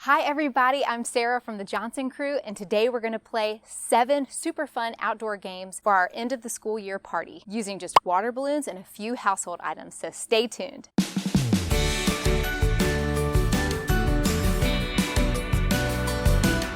Hi everybody, I'm Sarah from the Johnson Crew, and today we're going to play 7 super fun outdoor games for our end of the school year party using just water balloons and a few household items, so stay tuned.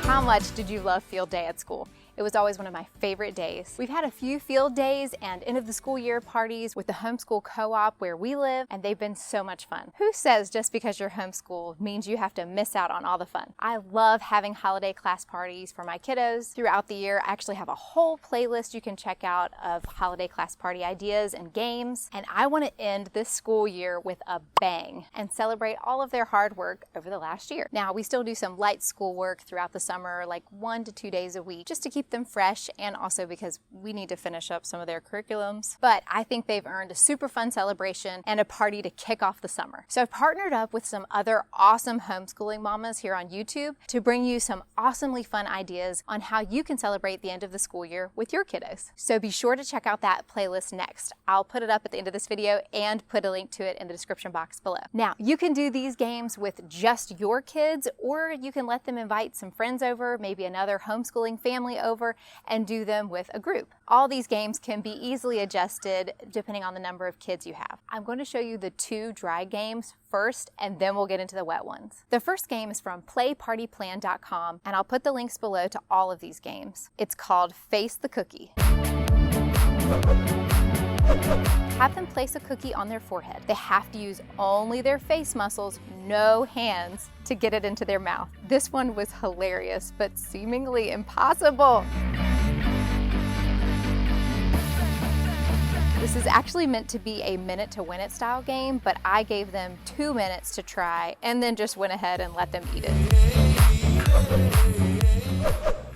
How much did you love field day at school? It was always one of my favorite days. We've had a few field days and end of the school year parties with the homeschool co-op where we live, and they've been so much fun. Who says just because you're homeschooled means you have to miss out on all the fun? I love having holiday class parties for my kiddos throughout the year. I actually have a whole playlist you can check out of holiday class party ideas and games, and I want to end this school year with a bang and celebrate all of their hard work over the last year. Now, we still do some light schoolwork throughout the summer, like 1 to 2 days a week, just to keep them fresh, and also because we need to finish up some of their curriculums. But I think they've earned a super fun celebration and a party to kick off the summer. So I've partnered up with some other awesome homeschooling mamas here on YouTube to bring you some awesomely fun ideas on how you can celebrate the end of the school year with your kiddos. So be sure to check out that playlist next. I'll put it up at the end of this video and put a link to it in the description box below. Now, you can do these games with just your kids, or you can let them invite some friends over, maybe another homeschooling family over, and do them with a group. All these games can be easily adjusted depending on the number of kids you have. I'm going to show you the 2 dry games first, and then we'll get into the wet ones. The first game is from playpartyplan.com, and I'll put the links below to all of these games. It's called Face the Cookie. Have them place a cookie on their forehead. They have to use only their face muscles, no hands, to get it into their mouth. This one was hilarious, but seemingly impossible. This is actually meant to be a minute to win it style game, but I gave them 2 minutes to try and then just went ahead and let them eat it.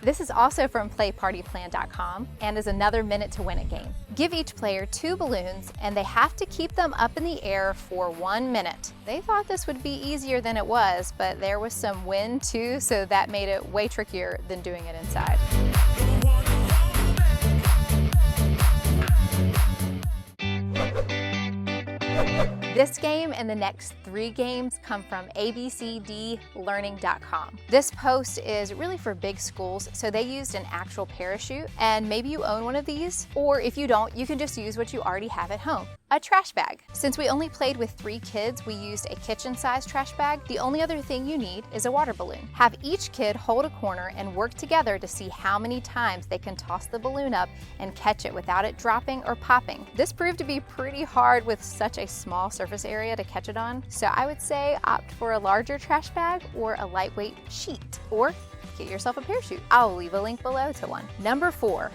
This is also from playpartyplan.com and is another minute to win it game. Give each player 2 balloons, and they have to keep them up in the air for 1 minute. They thought this would be easier than it was, but there was some wind too, so that made it way trickier than doing it inside. This game and the next 3 games come from abcdlearning.com. This post is really for big schools, so they used an actual parachute, and maybe you own one of these, or if you don't, you can just use what you already have at home. A trash bag. Since we only played with 3 kids, we used a kitchen-sized trash bag. The only other thing you need is a water balloon. Have each kid hold a corner and work together to see how many times they can toss the balloon up and catch it without it dropping or popping. This proved to be pretty hard with such a small surface area to catch it on, so I would say opt for a larger trash bag or a lightweight sheet, or get yourself a parachute. I'll leave a link below to one. Number 4.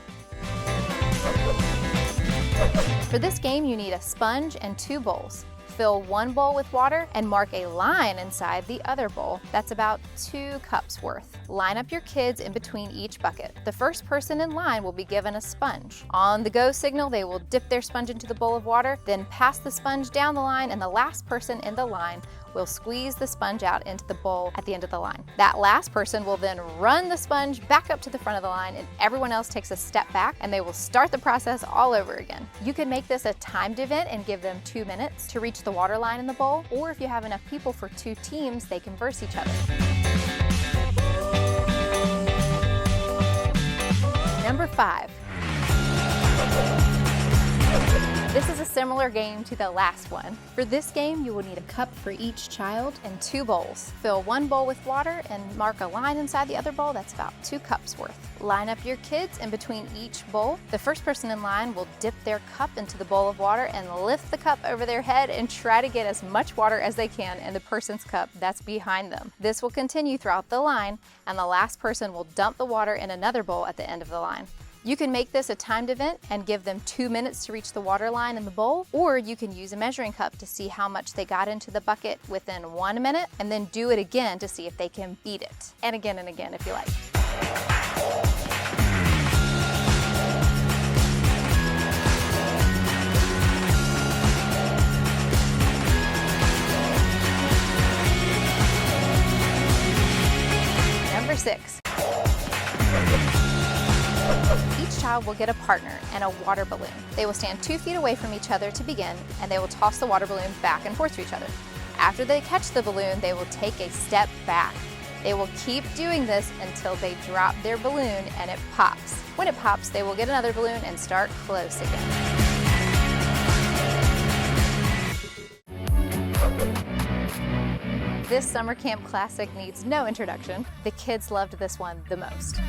For this game, you need a sponge and 2 bowls. Fill 1 bowl with water and mark a line inside the other bowl. That's about 2 cups worth. Line up your kids in between each bucket. The first person in line will be given a sponge. On the go signal, they will dip their sponge into the bowl of water, then pass the sponge down the line, and the last person in the line will squeeze the sponge out into the bowl at the end of the line. That last person will then run the sponge back up to the front of the line, and everyone else takes a step back, and they will start the process all over again. You can make this a timed event and give them 2 minutes to reach the water line in the bowl, or if you have enough people for 2 teams, they can verse each other. Number 5. This is a similar game to the last one. For this game, you will need a cup for each child and 2 bowls. Fill 1 bowl with water and mark a line inside the other bowl. That's about 2 cups worth. Line up your kids in between each bowl. The first person in line will dip their cup into the bowl of water and lift the cup over their head and try to get as much water as they can in the person's cup that's behind them. This will continue throughout the line, and the last person will dump the water in another bowl at the end of the line. You can make this a timed event and give them 2 minutes to reach the water line in the bowl, or you can use a measuring cup to see how much they got into the bucket within 1 minute, and then do it again to see if they can beat it. And again if you like. Number 6. Each child will get a partner and a water balloon. They will stand 2 feet away from each other to begin, and they will toss the water balloon back and forth to each other. After they catch the balloon, they will take a step back. They will keep doing this until they drop their balloon and it pops. When it pops, they will get another balloon and start close again. This summer camp classic needs no introduction. The kids loved this one the most.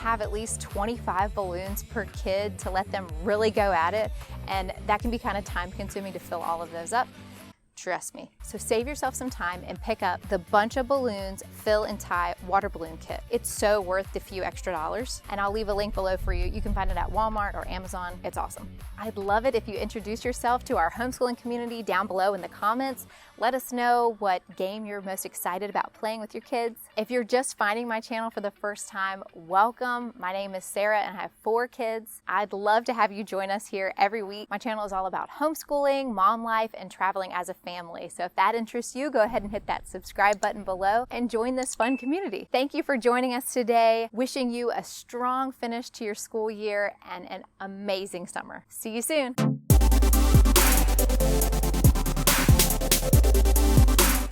Have at least 25 balloons per kid to let them really go at it, and that can be kind of time consuming to fill all of those up. Trust me. So save yourself some time and pick up the Bunch of Balloons Fill and Tie Water Balloon Kit. It's so worth the few extra dollars, and I'll leave a link below for you. You can find it at Walmart or Amazon. It's awesome. I'd love it if you introduce yourself to our homeschooling community down below in the comments. Let us know what game you're most excited about playing with your kids. If you're just finding my channel for the first time, welcome. My name is Sarah and I have 4 kids. I'd love to have you join us here every week. My channel is all about homeschooling, mom life, and traveling as a family. So if that interests you, go ahead and hit that subscribe button below and join this fun community. Thank you for joining us today. Wishing you a strong finish to your school year and an amazing summer. See you soon.